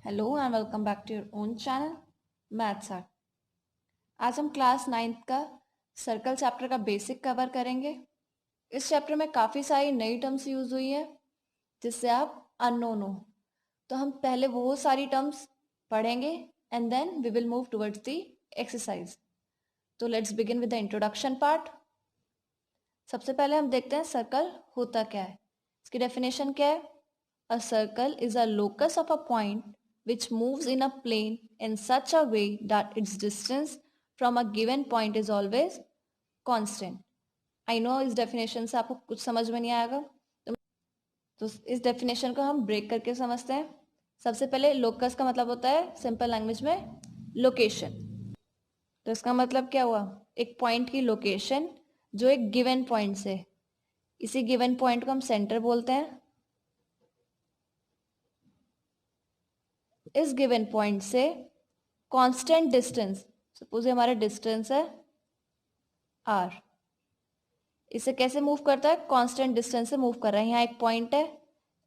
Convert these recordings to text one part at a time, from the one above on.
Hello and welcome back to your own channel maths art. आज हम class 9th का circle chapter का basic cover करेंगे। इस चैप्टर में काफ़ी सारी नई टर्म्स यूज हुई है जिससे आप अननोन हो। तो हम पहले वो सारी टर्म्स पढ़ेंगे and then we will move towards the exercise. तो let's begin with the introduction part. सबसे पहले हम देखते हैं सर्कल होता क्या है। इसकी डेफिनेशन क्या है? अ circle is a locus of a point which moves in a plane in such a way that its distance from a given point is always constant. I know इस डेफिनेशन से आपको कुछ समझ में नहीं आएगा, तो इस डेफिनेशन को हम ब्रेक करके समझते हैं। सबसे पहले लोकस का मतलब होता है सिंपल लैंग्वेज में लोकेशन। तो इसका मतलब क्या हुआ? एक पॉइंट की लोकेशन जो एक गिवन पॉइंट से, इसी गिवन पॉइंट को हम सेंटर बोलते हैं। इस गिवन पॉइंट से कांस्टेंट डिस्टेंस, सपोज हमारा डिस्टेंस है r, इसे कैसे मूव करता है? कांस्टेंट डिस्टेंस से मूव कर रहा है। यहाँ एक पॉइंट है,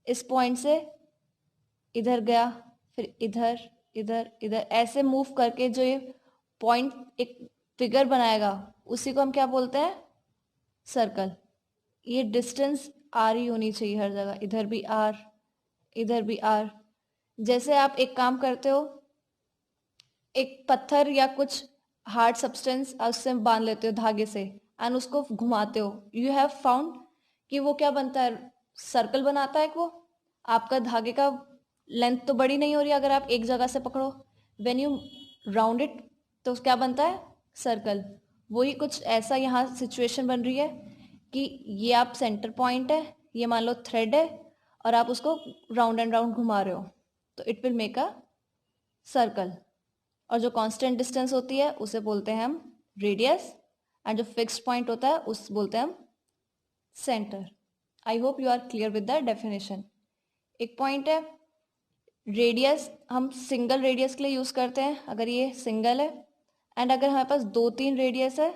इस पॉइंट से इधर गया, फिर इधर इधर इधर, ऐसे मूव करके जो ये पॉइंट एक फिगर बनाएगा उसी को हम क्या बोलते हैं? सर्कल। ये डिस्टेंस r ही होनी चाहिए हर जगह, इधर भी r इधर भी r। जैसे आप एक काम करते हो, एक पत्थर या कुछ हार्ड सब्सटेंस उससे बांध लेते हो धागे से एंड उसको घुमाते हो, यू हैव फाउंड कि वो क्या बनता है? सर्कल बनाता है। वो आपका धागे का लेंथ तो बड़ी नहीं हो रही अगर आप एक जगह से पकड़ो, व्हेन यू राउंड इट तो क्या बनता है? सर्कल। वही कुछ ऐसा यहाँ सिचुएशन बन रही है कि ये आप सेंटर पॉइंट है, ये मान लो थ्रेड है और आप उसको राउंड एंड राउंड घुमा रहे हो, तो it will make a circle. और जो कांस्टेंट डिस्टेंस होती है उसे बोलते हैं हम रेडियस, एंड जो फिक्स्ड पॉइंट होता है उस बोलते हैं हम centre. I hope you are clear with the definition. एक पॉइंट है रेडियस, हम सिंगल रेडियस के लिए यूज करते हैं अगर ये सिंगल है, एंड अगर हमारे पास 2-3 रेडियस है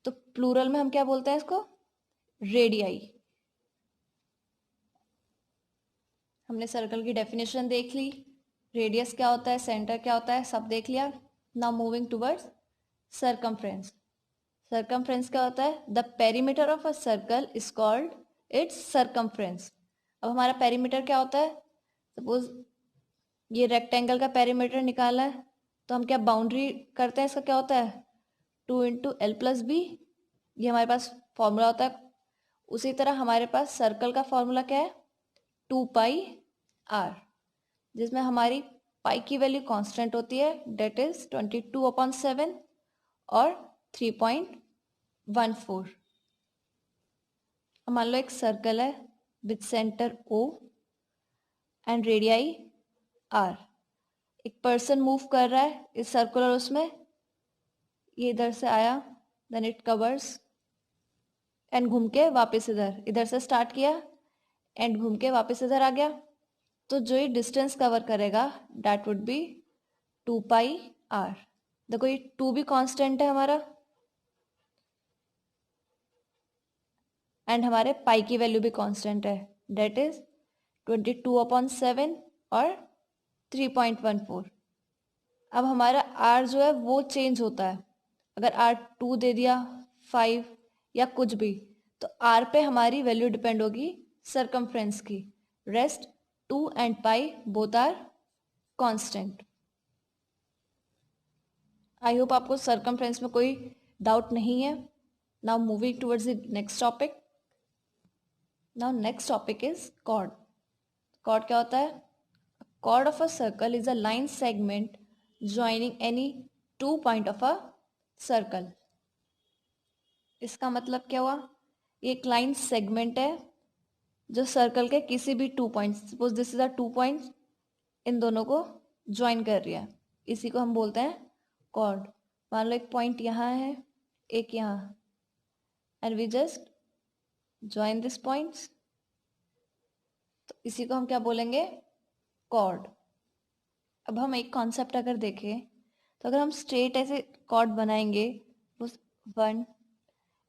तो प्लूरल में हम क्या बोलते हैं इसको? रेडियाई। हमने सर्कल की डेफिनेशन देख ली, रेडियस क्या होता है, सेंटर क्या होता है, सब देख लिया। Now moving towards circumference. Circumference क्या होता है? The perimeter of a circle is called its circumference. अब हमारा पेरीमीटर क्या होता है? सपोज ये रेक्टेंगल का पेरीमीटर निकाला है तो हम क्या बाउंड्री करते हैं? इसका क्या होता है? 2 × L+B। ये हमारे पास फॉर्मूला होता है। उसी तरह हमारे पास सर्कल का फॉर्मूला क्या है? 2πr, जिसमें हमारी पाई की वैल्यू कांस्टेंट होती है, डेट इज 22/7 और 3.14। मान लो एक सर्कल है with centre O and radii R। एक पर्सन मूव कर रहा है इस सर्कुलर उसमें, ये इधर से आया, देन इट कवर्स एंड घूम के वापस इधर, इधर से स्टार्ट किया एंड घूम के वापस इधर आ गया। तो जो ये डिस्टेंस कवर करेगा दैट वुड बी 2πr। देखो ये 2 भी कांस्टेंट है हमारा एंड हमारे पाई की वैल्यू भी कांस्टेंट है, डेट इज 22/7 और 3.14। अब हमारा r जो है वो चेंज होता है। अगर r 2 दे दिया, 5 या कुछ भी, तो r पे हमारी वैल्यू डिपेंड होगी सर्कमफ्रेंस की। Rest 2 and pi both are constant. I hope आपको सर्कमफ्रेंस में कोई डाउट नहीं है। Now moving towards the next topic. Now next topic is chord. Chord क्या होता है? Chord of a circle is a line segment joining any 2 point of a circle. इसका मतलब क्या हुआ? ये एक लाइन सेगमेंट है जो सर्कल के किसी भी 2 points, suppose this is a 2 points, इन दोनों को ज्वाइन कर रही है, इसी को हम बोलते हैं कॉर्ड। मान लो एक पॉइंट यहाँ है, एक यहाँ, and we just join this points, तो इसी को हम क्या बोलेंगे? कॉर्ड। अब हम एक कॉन्सेप्ट अगर देखें तो अगर हम स्ट्रेट ऐसे कॉर्ड बनाएंगे, उस 1,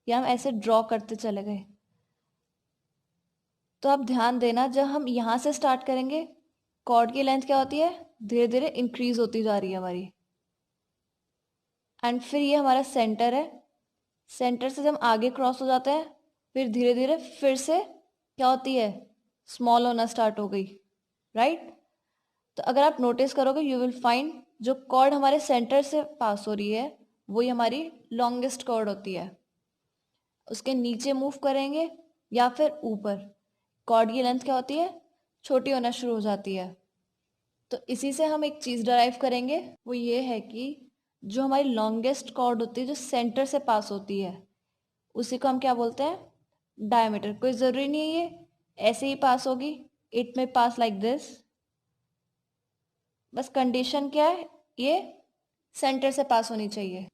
या हम ऐसे ड्रॉ करते चले गए, तो आप ध्यान देना जब हम यहाँ से स्टार्ट करेंगे कॉर्ड की लेंथ क्या होती है? धीरे धीरे इंक्रीज होती जा रही है हमारी। एंड फिर ये हमारा सेंटर है, सेंटर से जब आगे क्रॉस हो जाता है फिर धीरे धीरे फिर से क्या होती है, स्मॉल होना स्टार्ट हो गई, राइट। तो अगर आप नोटिस करोगे यू विल फाइंड जो कॉर्ड हमारे सेंटर से पास हो रही है वही हमारी लॉन्गेस्ट कॉर्ड होती है। उसके नीचे मूव करेंगे या फिर ऊपर, कॉर्ड की लेंथ क्या होती है, छोटी होना शुरू हो जाती है। तो इसी से हम एक चीज़ डराइव करेंगे, वो ये है कि जो हमारी लॉन्गेस्ट कॉर्ड होती है जो सेंटर से पास होती है उसी को हम क्या बोलते हैं, डायमीटर। कोई ज़रूरी नहीं है ये ऐसे ही पास होगी, इट में पास लाइक दिस, बस कंडीशन क्या है, ये सेंटर से पास होनी चाहिए।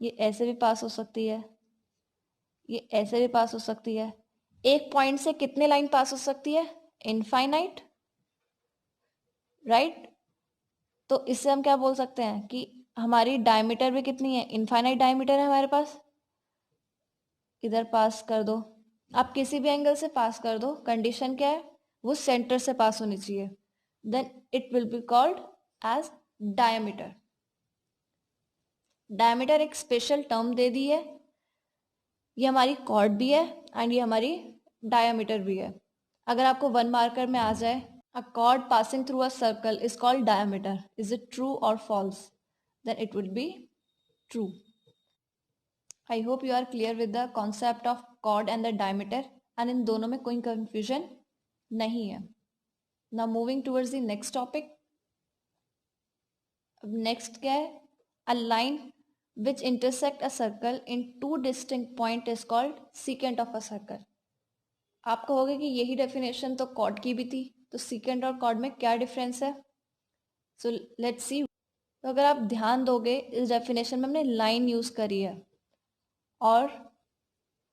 ये ऐसे भी पास हो सकती है, ये ऐसे भी पास हो सकती है। एक पॉइंट से कितने लाइन पास हो सकती है, इनफाइनाइट, राइट। तो इससे हम क्या बोल सकते हैं कि हमारी डायमीटर भी कितनी है, इनफाइनाइट डायमीटर है हमारे पास। इधर पास कर दो, आप किसी भी एंगल से पास कर दो, कंडीशन क्या है, वो सेंटर से पास होनी चाहिए, then it will be called as diameter. Diameter एक स्पेशल टर्म दे दी है, ये हमारी कॉर्ड भी है एंड ये हमारी डायमीटर भी है। अगर आपको 1 मार्कर में आ जाए a chord passing through a circle is called diameter, is it true और false, then it will be true. I hope you are clear with the concept of chord and the diameter and इन दोनों में कोई confusion नहीं है। Now moving towards the next topic. अब next क्या है, a line which intersect a circle in two distinct point is called secant of a circle। आप कहोगे कि यही डेफिनेशन तो कॉर्ड की भी थी, तो secant और कॉर्ड में क्या डिफरेंस है। So let's see. तो अगर आप ध्यान दोगे इस डेफिनेशन में हमने लाइन यूज करी है और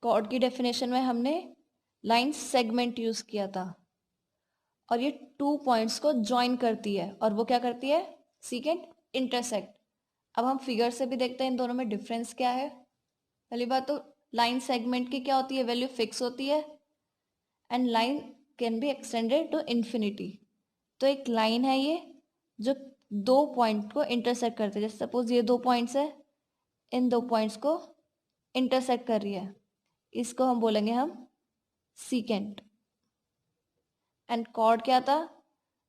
कॉर्ड की डेफिनेशन में हमने लाइन सेगमेंट यूज किया था, और ये 2 पॉइंट्स को ज्वाइन करती है और वो क्या करती है, secant इंटरसेक्ट। अब हम फिगर से भी देखते हैं इन दोनों में डिफरेंस क्या है। पहली बात तो लाइन सेगमेंट की क्या होती है, वैल्यू फिक्स होती है and line can be extended to infinity. तो एक लाइन है ये जो 2 पॉइंट को इंटरसेक्ट करते हैं, जैसे सपोज ये 2 पॉइंट्स है, इन 2 पॉइंट्स को इंटरसेक्ट कर रही है, इसको हम बोलेंगे हम सीकेंट। एंड कॉर्ड क्या था,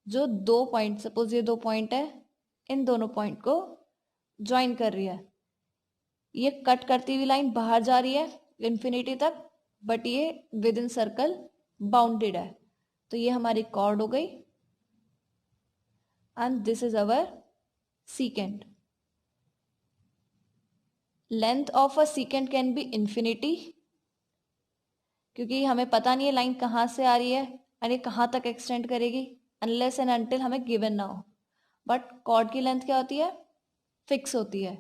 जो 2 पॉइंट, सपोज ये 2 पॉइंट है, इन दोनों पॉइंट को ज्वाइन कर रही है। ये कट करती हुई लाइन बाहर जा रही है इन्फिनिटी तक, बट ये विद इन सर्कल बाउंडेड है, तो ये हमारी कॉर्ड हो गई and this is our secant. Length of a secant can be infinity, क्योंकि हमें पता नहीं है लाइन कहाँ से आ रही है और ये कहाँ तक एक्सटेंड करेगी अनलेस एंड अनटिल हमें गिवन ना हो। बट कॉर्ड की लेंथ क्या होती है, फिक्स होती है,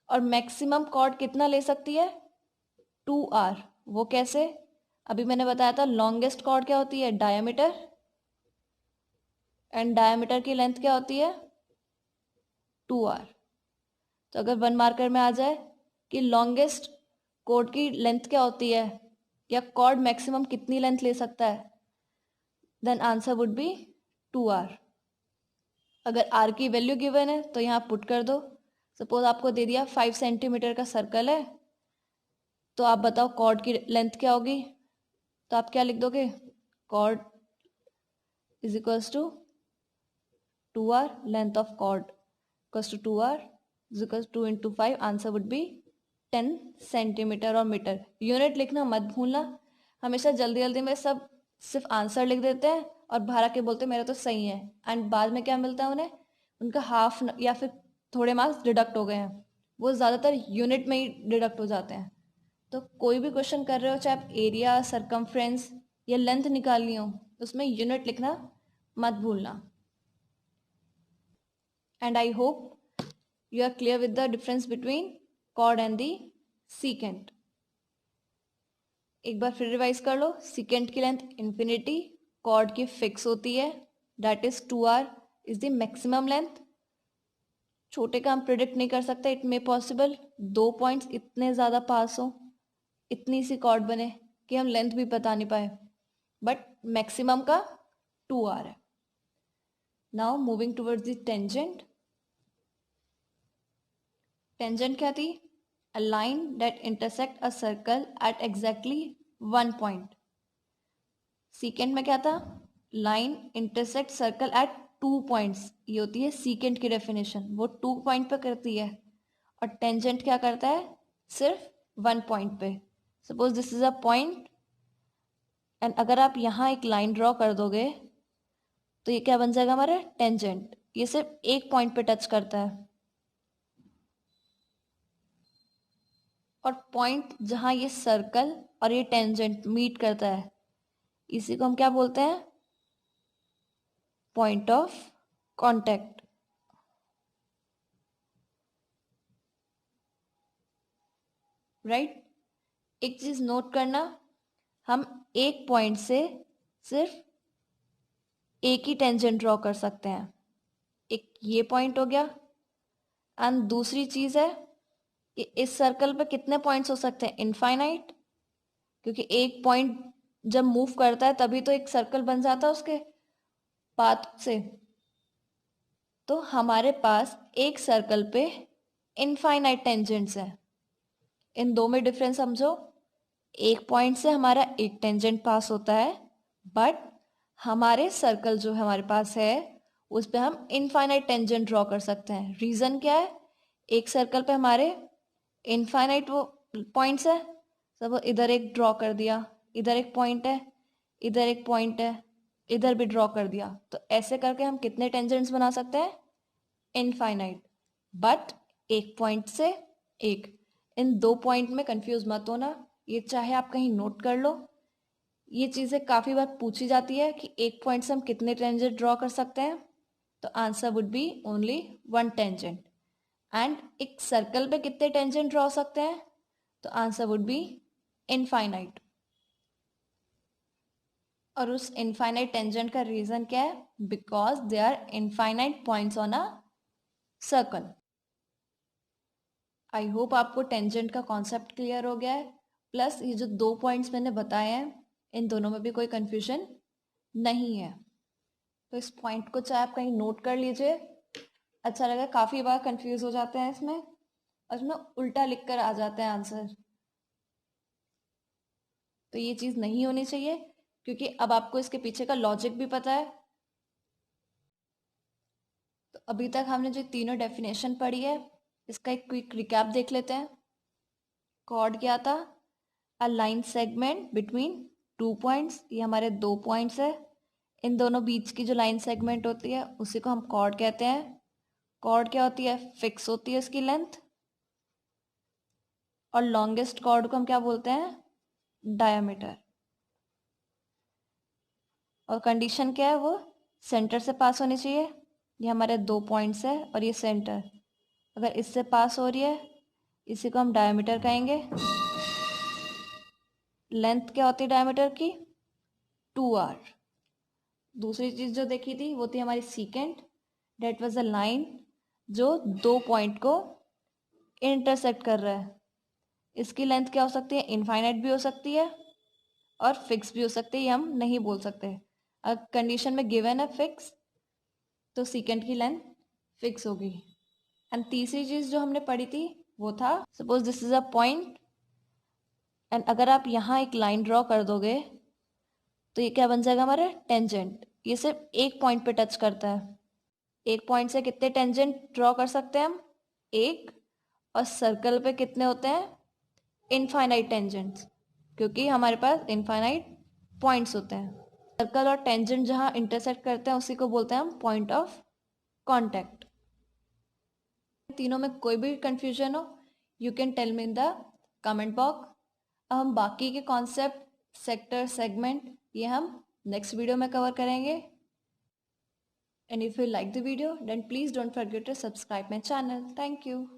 और मैक्सिमम कॉर्ड कितना ले सकती है, 2r। वो कैसे, अभी मैंने बताया था लॉन्गेस्ट कॉर्ड क्या होती है, डायमीटर, एंड डायमीटर की लेंथ क्या होती है, 2r। तो अगर 1 मार्कर में आ जाए कि लॉन्गेस्ट कॉर्ड की लेंथ क्या होती है या कॉर्ड मैक्सिमम कितनी लेंथ ले सकता है, then answer would B 2r। अगर r की वैल्यू गिवन है तो यहाँ पुट कर दो। सपोज आपको दे दिया 5 सेंटीमीटर का सर्कल है, तो आप बताओ कॉर्ड की लेंथ क्या होगी, तो आप क्या लिख दोगे, chord is equals to 2r, length of chord equals to 2r is equals 2 into 5, answer would be 10 centimetre. और मीटर यूनिट लिखना मत भूलना, हमेशा जल्दी जल्दी में सब सिर्फ आंसर लिख देते हैं और बाहर आके बोलते हैं मेरा तो सही है, एंड बाद में क्या मिलता है उन्हें, उनका हाफ या फिर थोड़े मार्क्स डिडक्ट हो गए हैं। वो ज़्यादातर यूनिट में ही डिडक्ट हो जाते हैं। तो कोई भी क्वेश्चन कर रहे हो, चाहे आप एरिया, सरकमफ्रेंस या लेंथ निकालनी हो, उसमें यूनिट लिखना मत भूलना। And I hope you are clear with the difference between chord and the secant. एक बार फिर रिवाइज कर लो, सीकेंट की लेंथ इन्फिनिटी, कॉर्ड की फिक्स होती है, that is 2r is the maximum length. छोटे का हम प्रिडिक्ट नहीं कर सकते, इट मे पॉसिबल 2 पॉइंट्स इतने ज़्यादा पास हो, इतनी सी कॉर्ड बने कि हम लेंथ भी बता नहीं पाए, बट मैक्सिमम का 2r है। Now moving towards the tangent. Tangent क्या थी? A line that intersect a circle at exactly one point. Secant में क्या था? Line intersect circle eight 2 points. ये होती है सीकेंट की डेफिनेशन. वो 2 पॉइंट पे करती है. और टेंजेंट क्या करता है? सिर्फ 1 पॉइंट पे. Suppose this is a point and अगर आप यहाँ एक लाइन ड्रॉ कर दोगे तो ये क्या बन जाएगा हमारा? टेंजेंट. ये सिर्फ एक पॉइंट पे टच करता है. और पॉइंट जहाँ ये सर्कल और ये टेंजेंट मीट करता है इसी को हम क्या बोलते हैं? Point of contact. राइट. एक चीज नोट करना, हम एक पॉइंट से सिर्फ एक ही टेंजेंट ड्रॉ कर सकते हैं. एक ये पॉइंट हो गया. एंड दूसरी चीज है, इस सर्कल पे कितने पॉइंट्स हो सकते हैं? इनफाइनाइट. क्योंकि एक पॉइंट जब मूव करता है तभी तो एक सर्कल बन जाता है उसके पाथ से. तो हमारे पास एक सर्कल पे इनफाइनाइट टेंजेंट्स हैं. इन दो में डिफरेंस समझो. एक पॉइंट से हमारा एक टेंजेंट पास होता है बट हमारे सर्कल जो हमारे पास है उस पे हम इनफाइनाइट टेंजेंट ड्रॉ कर सकते हैं. रीजन क्या है? एक सर्कल पे हमारे इनफाइनाइट वो पॉइंट्स है. सब इधर एक ड्रॉ कर दिया, इधर एक पॉइंट है, इधर एक पॉइंट है, इधर भी ड्रॉ कर दिया. तो ऐसे करके हम कितने टेंजेंट्स बना सकते हैं? इनफाइनाइट. बट एक पॉइंट से एक. इन दो पॉइंट में कंफ्यूज मत होना. ये चाहे आप कहीं नोट कर लो. ये चीज़ें काफ़ी बार पूछी जाती है कि एक पॉइंट से हम कितने टेंजेंट ड्रॉ कर सकते हैं. तो answer would B only 1 tangent. And एक सर्कल पे कितने टेंजेंट ड्रॉ सकते हैं? तो आंसर वुड बी इनफाइनाइट. और उस इनफाइनाइट टेंजेंट का रीजन क्या है? Because they are infinite points on a circle. I hope आपको टेंजेंट का कॉन्सेप्ट क्लियर हो गया है. प्लस ये जो दो पॉइंट्स मैंने बताए हैं इन दोनों में भी कोई कंफ्यूजन नहीं है. तो इस पॉइंट को चाहे आप कहीं नोट कर लीजिए. अच्छा लगा. काफ़ी बार कंफ्यूज हो जाते हैं इसमें और इसमें उल्टा लिख कर आ जाते हैं आंसर. तो ये चीज़ नहीं होनी चाहिए क्योंकि अब आपको इसके पीछे का लॉजिक भी पता है. तो अभी तक हमने जो तीनों डेफिनेशन पढ़ी है इसका एक क्विक रिकैप देख लेते हैं. कॉर्ड क्या था? A line segment between 2 points. ये हमारे 2 पॉइंट्स है. इन दोनों बीच की जो लाइन सेगमेंट होती है उसी को हम कॉर्ड कहते हैं. कॉर्ड क्या होती है? फिक्स होती है उसकी लेंथ. और लॉन्गेस्ट कॉर्ड को हम क्या बोलते हैं? डायमीटर. और कंडीशन क्या है? वो सेंटर से पास होनी चाहिए. ये हमारे 2 पॉइंट्स है और ये सेंटर. अगर इससे पास हो रही है इसी को हम डायमीटर कहेंगे. लेंथ क्या होती है डायमीटर की? 2r. दूसरी चीज जो देखी थी वो थी हमारी secant. That was a line जो 2 पॉइंट को इंटरसेक्ट कर रहा है. इसकी लेंथ क्या हो सकती है? इनफाइनाइट भी हो सकती है और फिक्स भी हो सकती है. ये हम नहीं बोल सकते. अगर कंडीशन में गिवन है फिक्स तो सीकेंट की लेंथ फिक्स होगी. एंड तीसरी चीज जो हमने पढ़ी थी वो था, suppose this is a point and अगर आप यहाँ एक लाइन ड्रॉ कर दोगे तो ये क्या बन जाएगा हमारा? टेंजेंट. ये सिर्फ एक पॉइंट पे टच करता है. एक पॉइंट से कितने टेंजेंट ड्रॉ कर सकते हैं हम? एक. और सर्कल पे कितने होते हैं? Infinite tangents. क्योंकि हमारे पास इनफाइनाइट पॉइंट्स होते हैं. सर्कल और टेंजेंट जहाँ इंटरसेक्ट करते हैं उसी को बोलते हैं हम पॉइंट ऑफ कांटेक्ट. तीनों में कोई भी कंफ्यूजन हो you can tell me in the comment box. अब हम बाकी के कॉन्सेप्ट, सेक्टर, सेगमेंट ये हम नेक्स्ट वीडियो में कवर करेंगे. And if you like the video, then please don't forget to subscribe my channel. Thank you.